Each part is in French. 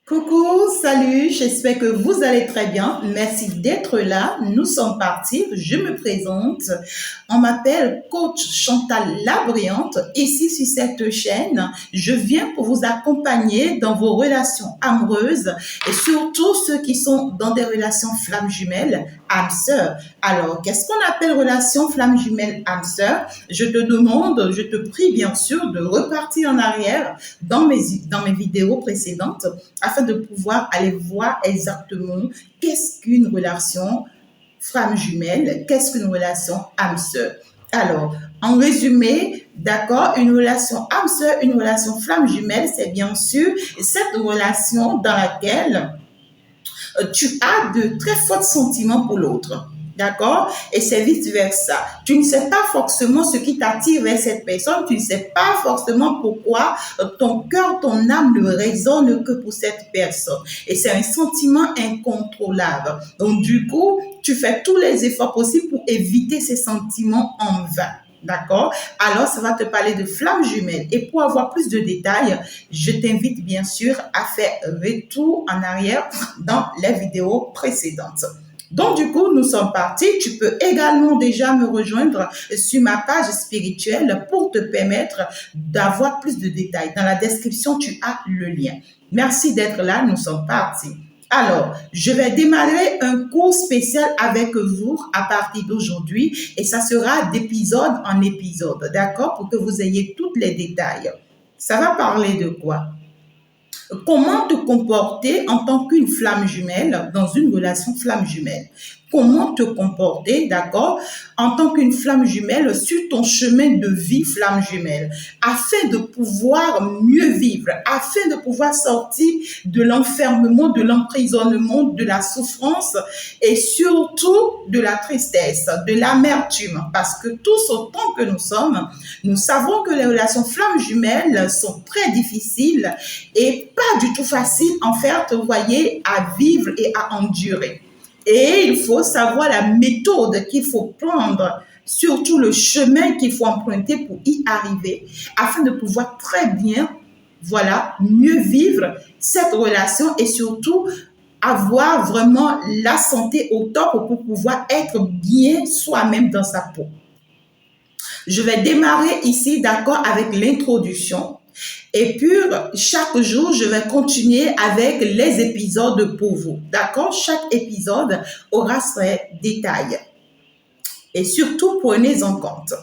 Coucou, salut, j'espère que vous allez très bien. Merci d'être là. Nous sommes partis. Je me présente. On m'appelle Coach Chantal Labriante. Ici, sur cette chaîne, je viens pour vous accompagner dans vos relations amoureuses et surtout ceux qui sont dans des relations flammes jumelles, âme sœur. Alors, qu'est-ce qu'on appelle relation flamme jumelle, âme sœur? Je te demande, je te prie bien sûr de repartir en arrière dans mes vidéos précédentes afin de pouvoir aller voir exactement qu'est-ce qu'une relation flamme jumelle, qu'est-ce qu'une relation âme sœur. Alors, en résumé, d'accord, une relation âme sœur, une relation flamme jumelle, c'est bien sûr cette relation dans laquelle tu as de très forts sentiments pour l'autre. D'accord? Et c'est vice-versa. Tu ne sais pas forcément ce qui t'attire vers cette personne. Tu ne sais pas forcément pourquoi ton cœur, ton âme ne résonne que pour cette personne. Et c'est un sentiment incontrôlable. Donc, du coup, tu fais tous les efforts possibles pour éviter ces sentiments en vain. D'accord? Alors, ça va te parler de flammes jumelles. Et pour avoir plus de détails, je t'invite bien sûr à faire retour en arrière dans les vidéos précédentes. Donc, du coup, nous sommes partis. Tu peux également déjà me rejoindre sur ma page spirituelle pour te permettre d'avoir plus de détails. Dans la description, tu as le lien. Merci d'être là. Nous sommes partis. Alors, je vais démarrer un cours spécial avec vous à partir d'aujourd'hui et ça sera d'épisode en épisode, d'accord, pour que vous ayez tous les détails. Ça va parler de quoi? Comment te comporter en tant qu'une flamme jumelle dans une relation flamme jumelle? Comment te comporter, d'accord, en tant qu'une flamme jumelle sur ton chemin de vie flamme jumelle, afin de pouvoir mieux vivre, afin de pouvoir sortir de l'enfermement, de l'emprisonnement, de la souffrance et surtout de la tristesse, de l'amertume. Parce que tous autant que nous sommes, nous savons que les relations flammes jumelles sont très difficiles et pas du tout faciles en fait, vous voyez, à vivre et à endurer. Et il faut savoir la méthode qu'il faut prendre, surtout le chemin qu'il faut emprunter pour y arriver, afin de pouvoir très bien, voilà, mieux vivre cette relation et surtout avoir vraiment la santé au top pour pouvoir être bien soi-même dans sa peau. Je vais démarrer ici, d'accord, avec l'introduction. Et puis, chaque jour, je vais continuer avec les épisodes pour vous. D'accord? Chaque épisode aura ses détails. Et surtout, prenez en compte.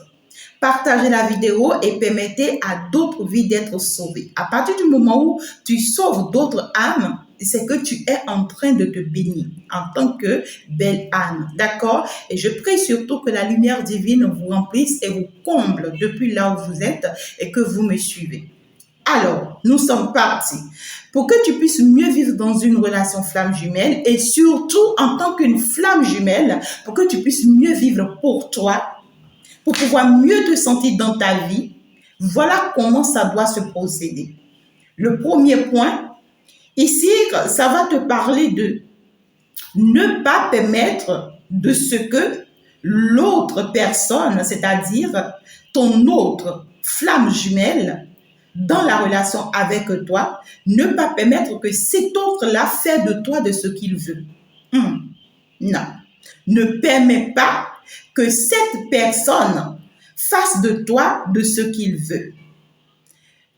Partagez la vidéo et permettez à d'autres vies d'être sauvées. À partir du moment où tu sauves d'autres âmes, c'est que tu es en train de te bénir en tant que belle âme. D'accord? Et je prie surtout que la lumière divine vous remplisse et vous comble depuis là où vous êtes et que vous me suivez. Alors, nous sommes partis. Pour que tu puisses mieux vivre dans une relation flamme jumelle et surtout en tant qu'une flamme jumelle, pour que tu puisses mieux vivre pour toi, pour pouvoir mieux te sentir dans ta vie, voilà comment ça doit se procéder. Le premier point, ici, ça va te parler de ne pas permettre de ce que l'autre personne, c'est-à-dire ton autre flamme jumelle, dans la relation avec toi, ne pas permettre que cet autre-là fait de toi de ce qu'il veut. Non. Ne permets pas que cette personne fasse de toi de ce qu'il veut.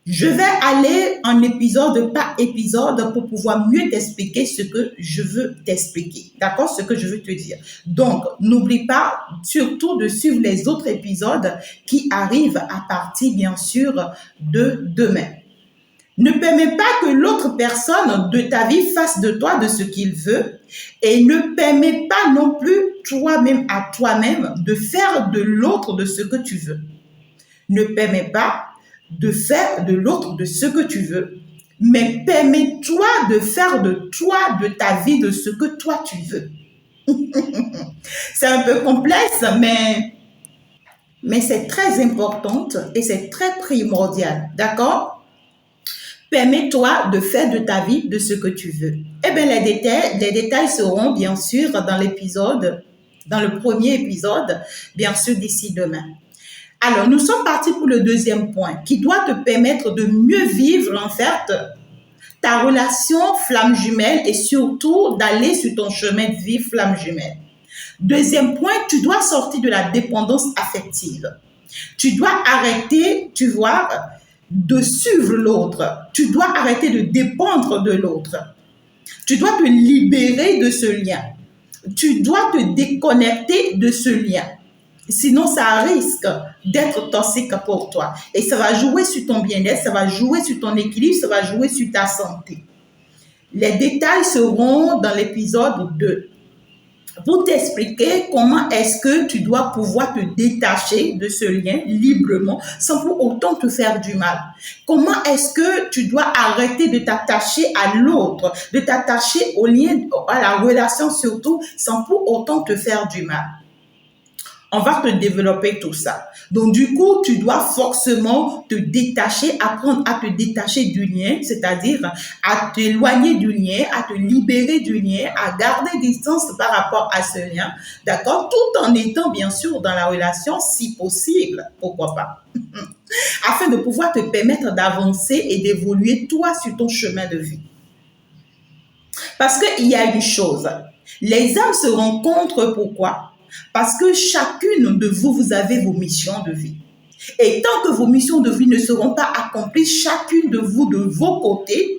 Je vais aller en épisode par épisode pour pouvoir mieux t'expliquer ce que je veux t'expliquer. D'accord? Ce que je veux te dire. Donc, n'oublie pas surtout de suivre les autres épisodes qui arrivent à partir, bien sûr, de demain. Ne permets pas que l'autre personne de ta vie fasse de toi de ce qu'il veut et ne permets pas non plus toi-même à toi-même de faire de l'autre de ce que tu veux. Ne permets pas de faire de l'autre de ce que tu veux, mais permets-toi de faire de toi, de ta vie, de ce que toi tu veux. C'est un peu complexe, mais c'est très important et c'est très primordial, d'accord? Permets-toi de faire de ta vie de ce que tu veux. Eh bien, les détails seront bien sûr dans l'épisode, dans le premier épisode, bien sûr d'ici demain. Alors, nous sommes partis pour le deuxième point qui doit te permettre de mieux vivre en fait ta relation flamme jumelle et surtout d'aller sur ton chemin de vie flamme jumelle. Deuxième point, tu dois sortir de la dépendance affective. Tu dois arrêter, tu vois, de suivre l'autre. Tu dois arrêter de dépendre de l'autre. Tu dois te libérer de ce lien. Tu dois te déconnecter de ce lien. Sinon, ça risque d'être toxique pour toi. Et ça va jouer sur ton bien-être, ça va jouer sur ton équilibre, ça va jouer sur ta santé. Les détails seront dans l'épisode 2 pour t'expliquer comment est-ce que tu dois pouvoir te détacher de ce lien librement sans pour autant te faire du mal. Comment est-ce que tu dois arrêter de t'attacher à l'autre, de t'attacher au lien, à la relation surtout, sans pour autant te faire du mal. On va te développer tout ça. Donc, du coup, tu dois forcément te détacher, apprendre à te détacher du lien, c'est-à-dire à t'éloigner du lien, à te libérer du lien, à garder distance par rapport à ce lien, d'accord? Tout en étant, bien sûr, dans la relation, si possible, pourquoi pas? Afin de pouvoir te permettre d'avancer et d'évoluer, toi, sur ton chemin de vie. Parce qu'il y a une chose, les âmes se rencontrent, pourquoi? Parce que chacune de vous, vous avez vos missions de vie. Et tant que vos missions de vie ne seront pas accomplies, chacune de vous, de vos côtés,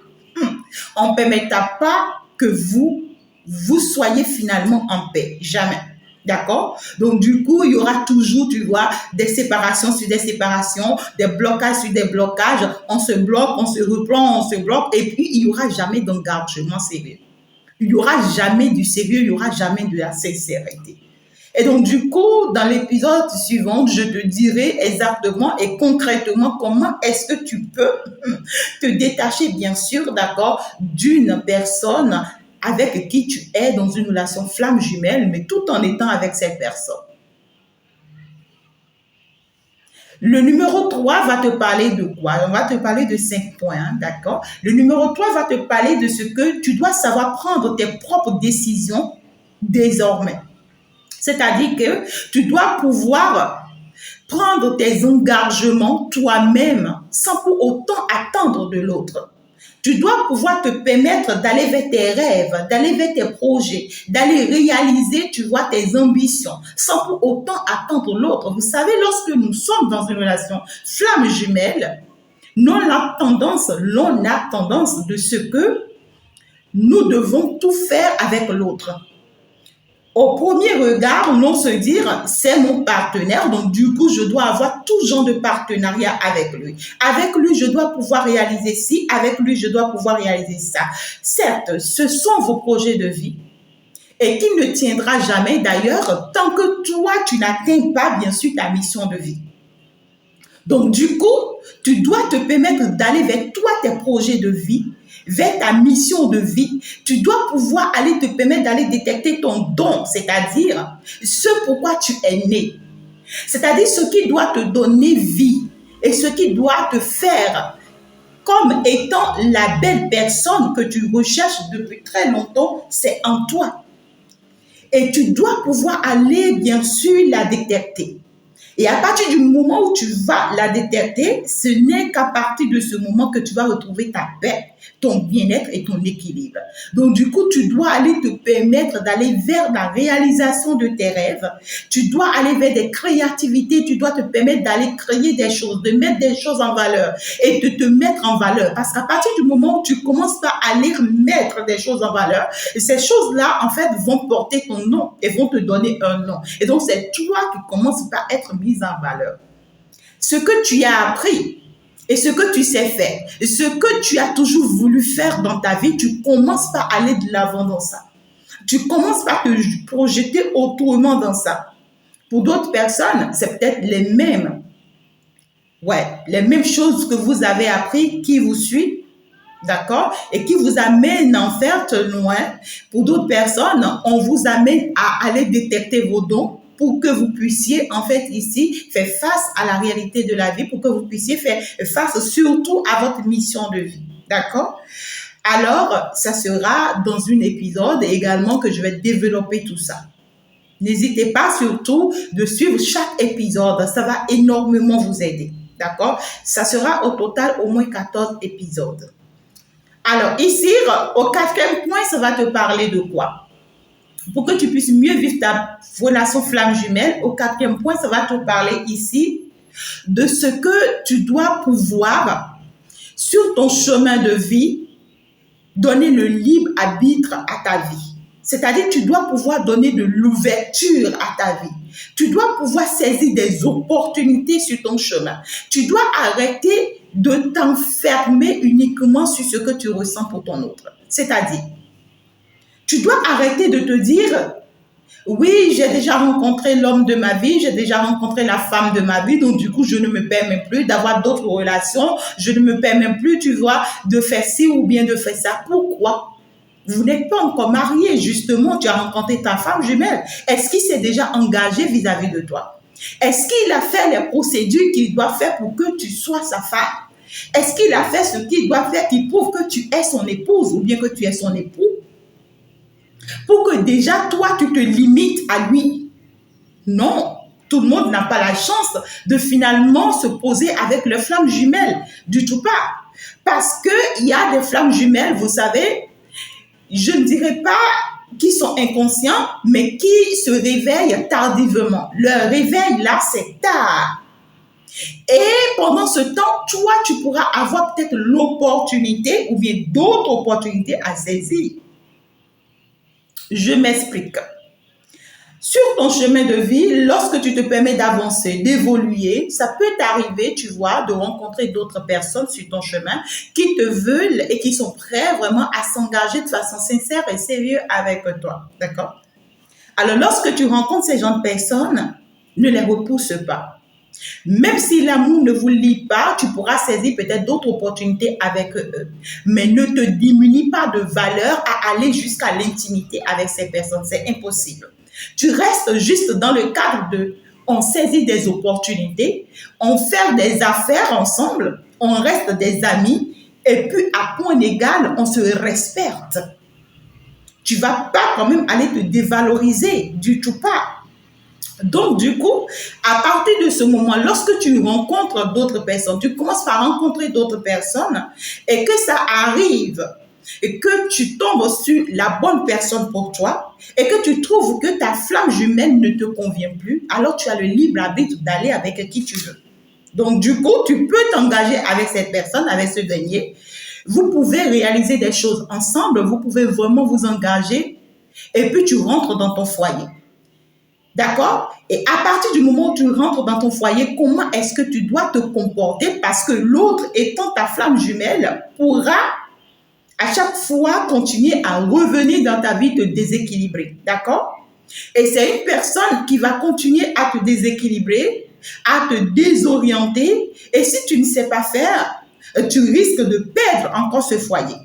on ne permettra pas que vous soyez finalement en paix. Jamais. D'accord? Donc, du coup, il y aura toujours, tu vois, des séparations sur des séparations, des blocages sur des blocages. On se bloque, on se reprend, on se bloque. Et puis, il n'y aura jamais d'engagement sérieux. Il n'y aura jamais du sérieux, il n'y aura jamais de la sincérité. Et donc, du coup, dans l'épisode suivant, je te dirai exactement et concrètement comment est-ce que tu peux te détacher, bien sûr, d'accord, d'une personne avec qui tu es dans une relation flamme jumelle, mais tout en étant avec cette personne. Le numéro 3 va te parler de quoi? On va te parler de 5 points, d'accord? Le numéro 3 va te parler de ce que tu dois savoir prendre tes propres décisions désormais. C'est-à-dire que tu dois pouvoir prendre tes engagements toi-même sans pour autant attendre de l'autre. Tu dois pouvoir te permettre d'aller vers tes rêves, d'aller vers tes projets, d'aller réaliser, tu vois, tes ambitions sans pour autant attendre l'autre. Vous savez, lorsque nous sommes dans une relation flamme jumelle, l'on a tendance de ce que nous devons tout faire avec l'autre. Au premier regard, l'on se dit, c'est mon partenaire, donc du coup, je dois avoir tout genre de partenariat avec lui. Avec lui, je dois pouvoir réaliser ci, avec lui, je dois pouvoir réaliser ça. Certes, ce sont vos projets de vie et qui ne tiendra jamais d'ailleurs tant que toi, tu n'atteins pas, bien sûr, ta mission de vie. Donc, du coup, tu dois te permettre d'aller vers toi, tes projets de vie, vers ta mission de vie. Tu dois pouvoir aller te permettre d'aller détecter ton don, c'est-à-dire ce pourquoi tu es né. C'est-à-dire ce qui doit te donner vie et ce qui doit te faire comme étant la belle personne que tu recherches depuis très longtemps, c'est en toi. Et tu dois pouvoir aller, bien sûr, la détecter. Et à partir du moment où tu vas la détecter, ce n'est qu'à partir de ce moment que tu vas retrouver ta paix, ton bien-être et ton équilibre. Donc, du coup, tu dois aller te permettre d'aller vers la réalisation de tes rêves. Tu dois aller vers des créativités. Tu dois te permettre d'aller créer des choses, de mettre des choses en valeur et de te mettre en valeur. Parce qu'à partir du moment où tu commences pas à aller mettre des choses en valeur, ces choses-là, en fait, vont porter ton nom et vont te donner un nom. Et donc, c'est toi qui commences par être mise en valeur. Ce que tu as appris et ce que tu sais faire, ce que tu as toujours voulu faire dans ta vie, tu commences par aller de l'avant dans ça. Tu commences par te projeter autrement dans ça. Pour d'autres personnes, c'est peut-être les mêmes choses que vous avez appris qui vous suivent, d'accord, et qui vous amènent en fait loin. Pour d'autres personnes, on vous amène à aller détecter vos dons pour que vous puissiez, en fait, ici, faire face à la réalité de la vie, pour que vous puissiez faire face surtout à votre mission de vie. D'accord? Alors, ça sera dans un épisode également que je vais développer tout ça. N'hésitez pas surtout de suivre chaque épisode. Ça va énormément vous aider. D'accord? Ça sera au total au moins 14 épisodes. Alors ici, au quatrième point, ça va te parler de quoi? Pour que tu puisses mieux vivre ta relation flamme jumelle, au quatrième point, ça va te parler ici de ce que tu dois pouvoir, sur ton chemin de vie, donner le libre arbitre à ta vie. C'est-à-dire, tu dois pouvoir donner de l'ouverture à ta vie. Tu dois pouvoir saisir des opportunités sur ton chemin. Tu dois arrêter de t'enfermer uniquement sur ce que tu ressens pour ton autre. C'est-à-dire, tu dois arrêter de te dire, oui, j'ai déjà rencontré l'homme de ma vie, j'ai déjà rencontré la femme de ma vie, donc du coup, je ne me permets plus d'avoir d'autres relations, je ne me permets plus, tu vois, de faire ci ou bien de faire ça. Pourquoi? Vous n'êtes pas encore marié, justement, tu as rencontré ta femme jumelle. Est-ce qu'il s'est déjà engagé vis-à-vis de toi? Est-ce qu'il a fait les procédures qu'il doit faire pour que tu sois sa femme? Est-ce qu'il a fait ce qu'il doit faire qui prouve que tu es son épouse ou bien que tu es son époux? Pour que déjà, toi, tu te limites à lui. Non, tout le monde n'a pas la chance de finalement se poser avec les flammes jumelles. Du tout pas. Parce qu'il y a des flammes jumelles, vous savez, je ne dirais pas qui sont inconscients, mais qui se réveillent tardivement. Leur réveil, là, c'est tard. Et pendant ce temps, toi, tu pourras avoir peut-être l'opportunité ou bien d'autres opportunités à saisir. Je m'explique. Sur ton chemin de vie, lorsque tu te permets d'avancer, d'évoluer, ça peut t'arriver, tu vois, de rencontrer d'autres personnes sur ton chemin qui te veulent et qui sont prêts vraiment à s'engager de façon sincère et sérieuse avec toi. D'accord? Alors, lorsque tu rencontres ces gens de personnes, ne les repousse pas. Même si l'amour ne vous lie pas, tu pourras saisir peut-être d'autres opportunités avec eux. Mais ne te diminue pas de valeur à aller jusqu'à l'intimité avec ces personnes. C'est impossible. Tu restes juste dans le cadre de on saisit des opportunités, on fait des affaires ensemble, on reste des amis et puis à point égal, on se respecte. Tu ne vas pas quand même aller te dévaloriser, du tout pas. Donc, du coup, à partir de ce moment, lorsque tu rencontres d'autres personnes, tu commences par rencontrer d'autres personnes et que ça arrive et que tu tombes sur la bonne personne pour toi et que tu trouves que ta flamme jumelle ne te convient plus, alors tu as le libre arbitre d'aller avec qui tu veux. Donc, du coup, tu peux t'engager avec cette personne, avec ce dernier. Vous pouvez réaliser des choses ensemble, vous pouvez vraiment vous engager et puis tu rentres dans ton foyer. D'accord? Et à partir du moment où tu rentres dans ton foyer, comment est-ce que tu dois te comporter? Parce que l'autre, étant ta flamme jumelle, pourra à chaque fois continuer à revenir dans ta vie te déséquilibrer. D'accord? Et c'est une personne qui va continuer à te déséquilibrer, à te désorienter. Et si tu ne sais pas faire, tu risques de perdre encore ce foyer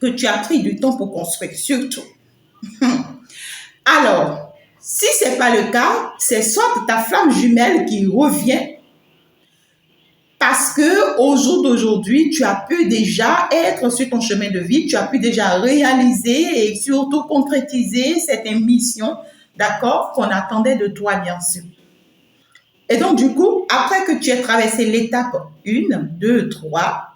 que tu as pris du temps pour construire, surtout. Alors, si ce n'est pas le cas, c'est soit ta flamme jumelle qui revient parce que au jour d'aujourd'hui, tu as pu déjà être sur ton chemin de vie, tu as pu déjà réaliser et surtout concrétiser cette mission, d'accord, qu'on attendait de toi, bien sûr. Et donc, du coup, après que tu aies traversé l'étape 1, 2, 3,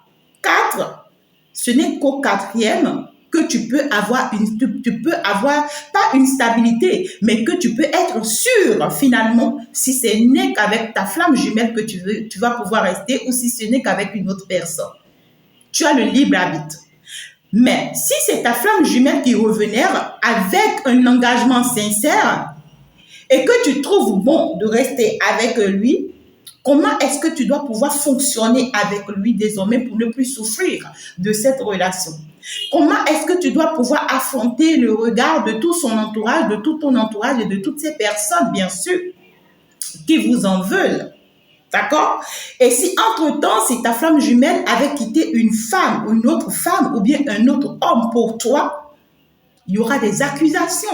4, ce n'est qu'au quatrième que tu peux avoir pas une stabilité, mais que tu peux être sûr finalement si ce n'est qu'avec ta flamme jumelle que tu vas pouvoir rester ou si ce n'est qu'avec une autre personne. Tu as le libre arbitre. Mais si c'est ta flamme jumelle qui revenait avec un engagement sincère et que tu trouves bon de rester avec lui, comment est-ce que tu dois pouvoir fonctionner avec lui désormais pour ne plus souffrir de cette relation? Comment est-ce que tu dois pouvoir affronter le regard de tout son entourage, de tout ton entourage et de toutes ces personnes, bien sûr, qui vous en veulent? D'accord? Et si entre-temps, si ta flamme jumelle avait quitté une femme ou une autre femme ou bien un autre homme pour toi, il y aura des accusations.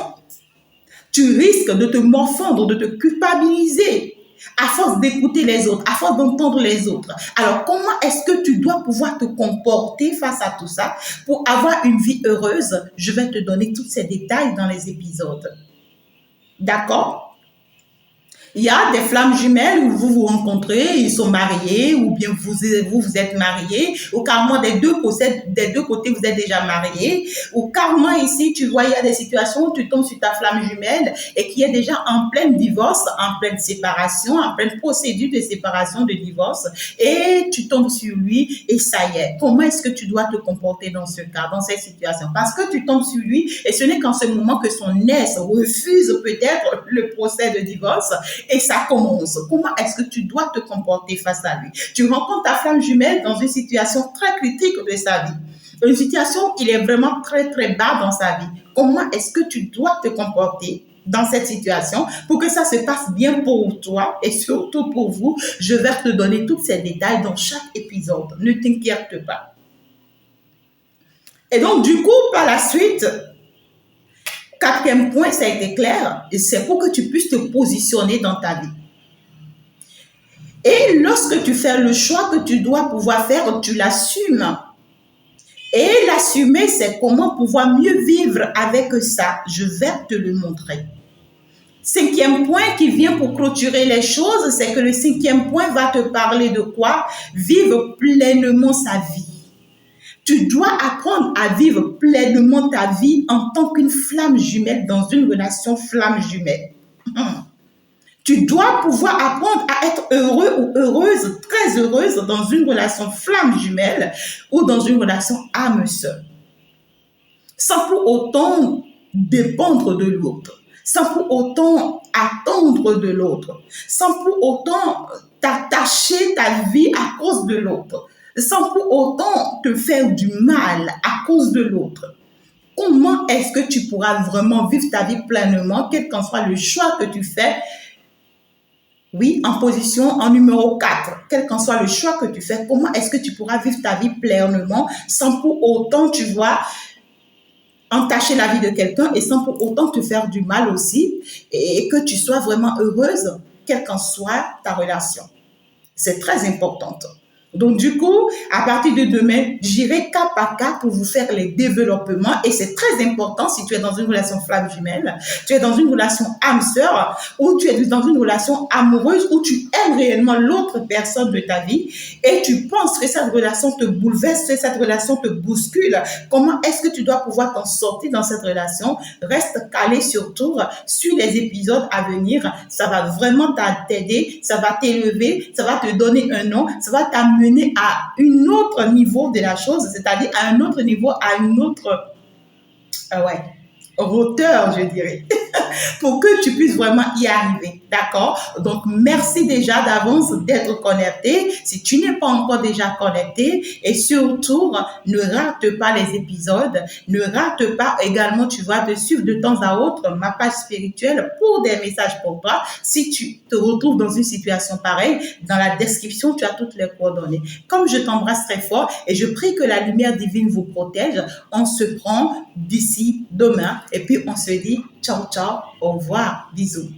Tu risques de te morfondre, de te culpabiliser à force d'écouter les autres, à force d'entendre les autres. Alors, comment est-ce que tu dois pouvoir te comporter face à tout ça pour avoir une vie heureuse? Je vais te donner tous ces détails dans les épisodes. D'accord? Il y a des flammes jumelles où vous vous rencontrez, ils sont mariés, ou bien vous êtes mariés, ou carrément des deux côtés, vous êtes déjà mariés, ou carrément ici, tu vois, il y a des situations où tu tombes sur ta flamme jumelle et qui est déjà en plein divorce, en pleine séparation, en pleine procédure de séparation, de divorce, et tu tombes sur lui et ça y est. Comment est-ce que tu dois te comporter dans ce cas, dans cette situation? Parce que tu tombes sur lui et ce n'est qu'en ce moment que son ex refuse peut-être le procès de divorce et ça commence. Comment est-ce que tu dois te comporter face à lui? Tu rencontres ta flamme jumelle dans une situation très critique de sa vie. Une situation où il est vraiment très très bas dans sa vie. Comment est-ce que tu dois te comporter dans cette situation pour que ça se passe bien pour toi et surtout pour vous? Je vais te donner tous ces détails dans chaque épisode. Ne t'inquiète pas. Et donc, du coup, par la suite, quatrième point, ça a été clair, et c'est pour que tu puisses te positionner dans ta vie. Et lorsque tu fais le choix que tu dois pouvoir faire, tu l'assumes. Et l'assumer, c'est comment pouvoir mieux vivre avec ça. Je vais te le montrer. Cinquième point qui vient pour clôturer les choses, c'est que le cinquième point va te parler de quoi? Vivre pleinement sa vie. Tu dois apprendre à vivre pleinement ta vie en tant qu'une flamme jumelle dans une relation flamme jumelle. Tu dois pouvoir apprendre à être heureux ou heureuse, très heureuse dans une relation flamme jumelle ou dans une relation âme sœur. Sans pour autant dépendre de l'autre, sans pour autant attendre de l'autre, sans pour autant t'attacher ta vie à cause de l'autre, sans pour autant te faire du mal à cause de l'autre. Comment est-ce que tu pourras vraiment vivre ta vie pleinement, quel qu'en soit le choix que tu fais? Oui, en position, en numéro 4, quel qu'en soit le choix que tu fais, comment est-ce que tu pourras vivre ta vie pleinement sans pour autant, tu vois, entacher la vie de quelqu'un et sans pour autant te faire du mal aussi et que tu sois vraiment heureuse, quelle qu'en soit ta relation. C'est très important. Donc, du coup, à partir de demain, j'irai cas par cas pour vous faire les développements. Et c'est très important si tu es dans une relation flamme jumelle, tu es dans une relation âme-sœur, ou tu es dans une relation amoureuse, où tu aimes réellement l'autre personne de ta vie et tu penses que cette relation te bouleverse, que cette relation te bouscule. Comment est-ce que tu dois pouvoir t'en sortir dans cette relation? Reste calé surtout sur les épisodes à venir. Ça va vraiment t'aider, ça va t'élever, ça va te donner un nom, ça va t'amener à un autre niveau de la chose, c'est-à-dire à un autre niveau, à une autre hauteur, je dirais, pour que tu puisses vraiment y arriver. D'accord? Donc, merci déjà d'avance d'être connecté. Si tu n'es pas encore déjà connecté, et surtout, ne rate pas les épisodes, ne rate pas également, tu vas te suivre de temps à autre ma page spirituelle pour des messages pour toi. Si tu te retrouves dans une situation pareille, dans la description, tu as toutes les coordonnées. Comme je t'embrasse très fort et je prie que la lumière divine vous protège, on se prend d'ici demain et puis on se dit ciao, ciao, au revoir, bisous.